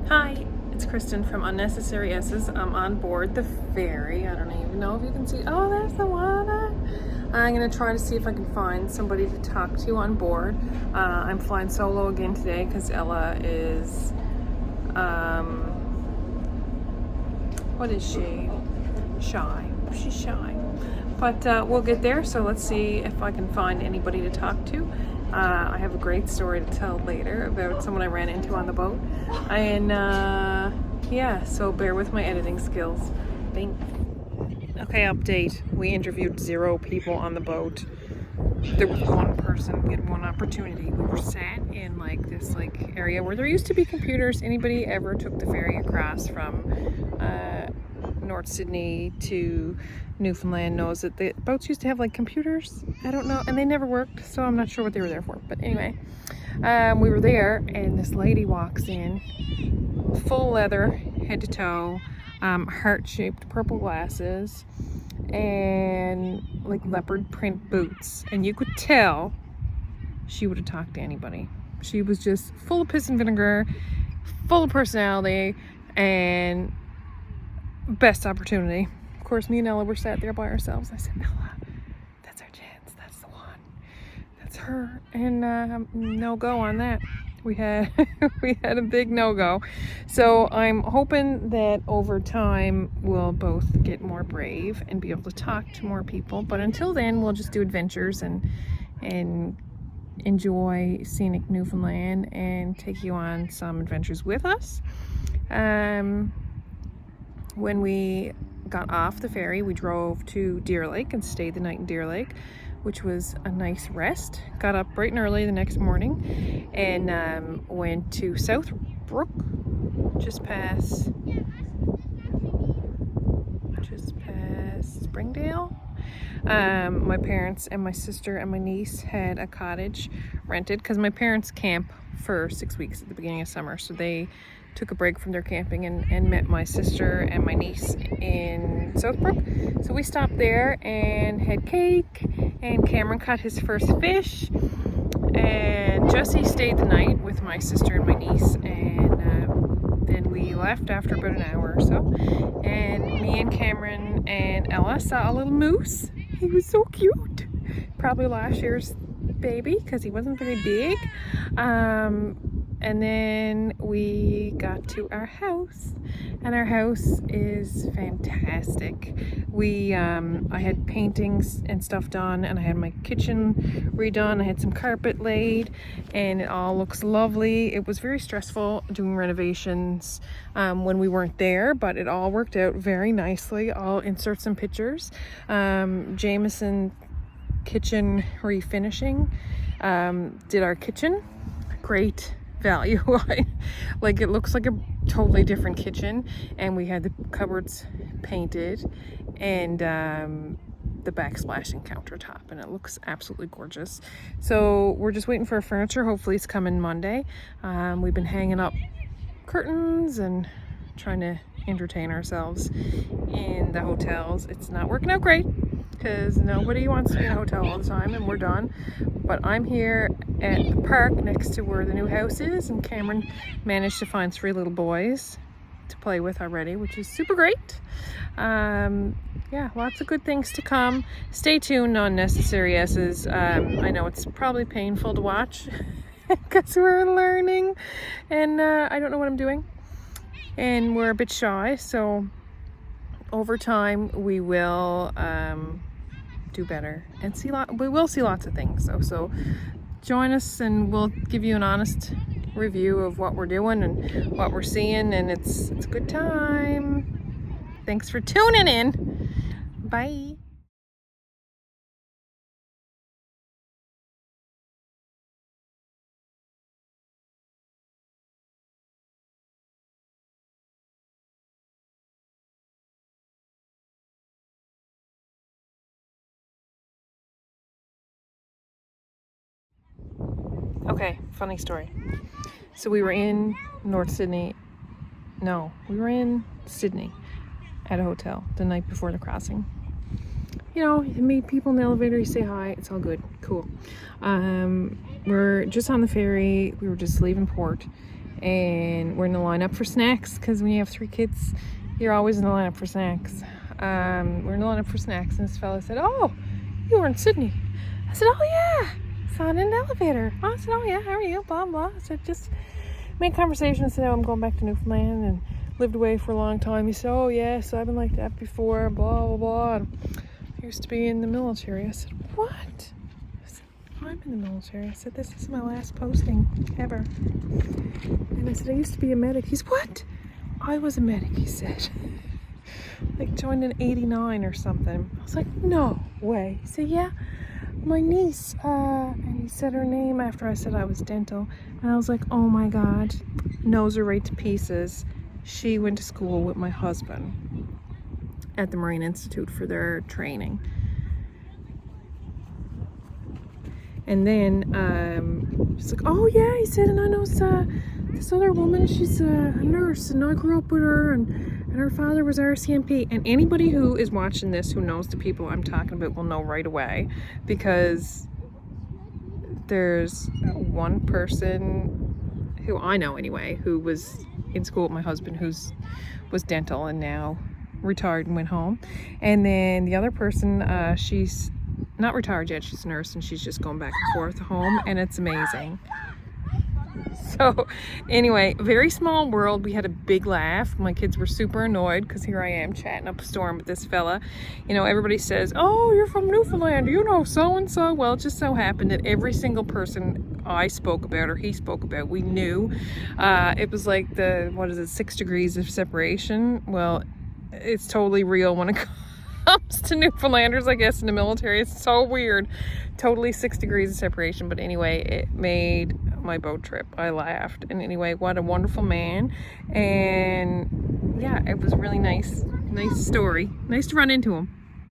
Hi, it's Kristen from Unnecessary S's. I'm on board the ferry. I don't even know if you can see. Oh, there's the water. I'm gonna try to see if I can find somebody to talk to on board. I'm flying solo again today because Ella is, what is she? Shy. She's shy. But we'll get there, so let's see if I can find anybody to talk to. I have a great story to tell later about someone I ran into on the boat. And yeah, so bear with my editing skills. Thanks. Okay, update. We interviewed 0 people on the boat. There was 1 person. We had 1 opportunity. We were sat in this area where there used to be computers. Anybody ever took the ferry across from North Sydney to Newfoundland knows that the boats used to have computers. I don't know, and they never worked, so I'm not sure what they were there for. But anyway, we were there, and this lady walks in, full leather, head to toe, heart-shaped purple glasses, and leopard print boots, and you could tell she would have talked to anybody. She was just full of piss and vinegar, full of personality, and best opportunity. Of course, me and Ella were sat there by ourselves. I said, Ella, that's our chance. That's the one. That's her. And no go on that. We had we had a big no-go. So I'm hoping that over time we'll both get more brave and be able to talk to more people. But until then, we'll just do adventures and enjoy scenic Newfoundland and take you on some adventures with us. When we got off the ferry, we drove to Deer Lake and stayed the night in Deer Lake, which was a nice rest. Got up bright and early the next morning and went to Southbrook, just past Springdale. My parents and my sister and my niece had a cottage rented because my parents camp for 6 weeks at the beginning of summer, so they took a break from their camping and met my sister and my niece in Southbrook. So we stopped there and had cake, and Cameron caught his first fish, and Jesse stayed the night with my sister and my niece, and then we left after about an hour or so, and me and Cameron and Ella saw a little moose. He was so cute. Probably last year's baby because he wasn't very big. And then we got to our house, and our house is fantastic. I had paintings and stuff done, and I had my kitchen redone. I had some carpet laid, and it all looks lovely. It was very stressful doing renovations when we weren't there, but it all worked out very nicely. I'll insert some pictures. Jameson Kitchen Refinishing did our kitchen. Great value. It looks like a totally different kitchen, and we had the cupboards painted and the backsplash and countertop, and it looks absolutely gorgeous. So we're just waiting for our furniture. Hopefully it's coming Monday. We've been hanging up curtains and trying to entertain ourselves in the hotels. It's not working out great because nobody wants to be in a hotel all the time, and we're done. But I'm here at the park next to where the new house is, and Cameron managed to find 3 little boys to play with already, which is super great. Yeah, lots of good things to come. Stay tuned on Necessary S's. I know it's probably painful to watch because we're learning, and I don't know what I'm doing, and we're a bit shy, so over time we will do better and we will see lots of things. So join us, and we'll give you an honest review of what we're doing and what we're seeing, and it's a good time. Thanks for tuning in. Bye. Okay, funny story. So we were in Sydney at a hotel the night before the crossing. You know, you meet people in the elevator, you say hi, it's all good, cool. We're just on the ferry, we were just leaving port, and we're in the lineup for snacks, because when you have 3 kids, you're always in the lineup for snacks. We're in the lineup for snacks, and this fella said, "Oh, you were in Sydney." I said, "Oh yeah, saw it in an elevator." I said, "Oh yeah, how are you?" Blah blah. I said, just made conversation. I said, "Oh, I'm going back to Newfoundland and lived away for a long time." He said, "Oh yeah, so I've been like that before, blah blah blah. And I used to be in the military." I said, "What?" I said, "I'm in the military." I said, "This is my last posting ever." And I said, "I used to be a medic." He said, "What?" "I was a medic," he said. Like joined in 89 or something. I was like, "No way." He said, "Yeah, my niece," and he said her name after I said I was dental. And I was like, "Oh my God," knows her right to pieces. She went to school with my husband at the Marine Institute for their training. And then she's like, "Oh yeah," he said, "and I know this other woman, she's a nurse, and I grew up with her, and her father was RCMP." And anybody who is watching this who knows the people I'm talking about will know right away, because there's one person who I know anyway who was in school with my husband was dental and now retired and went home. And then the other person, she's not retired yet, she's a nurse, and she's just going back and forth home, and it's amazing. So anyway, very small world. We had a big laugh. My kids were super annoyed because here I am chatting up a storm with this fella. You know, everybody says, "Oh, you're from Newfoundland, you know so-and-so." Well, it just so happened that every single person I spoke about or he spoke about, we knew. It was like 6 degrees of separation. Well, it's totally real when it comes to Newfoundlanders, I guess, in the military. It's so weird. Totally 6 degrees of separation. But anyway, it made my boat trip. I laughed. And anyway, what a wonderful man. And yeah, it was really nice story. Nice to run into him.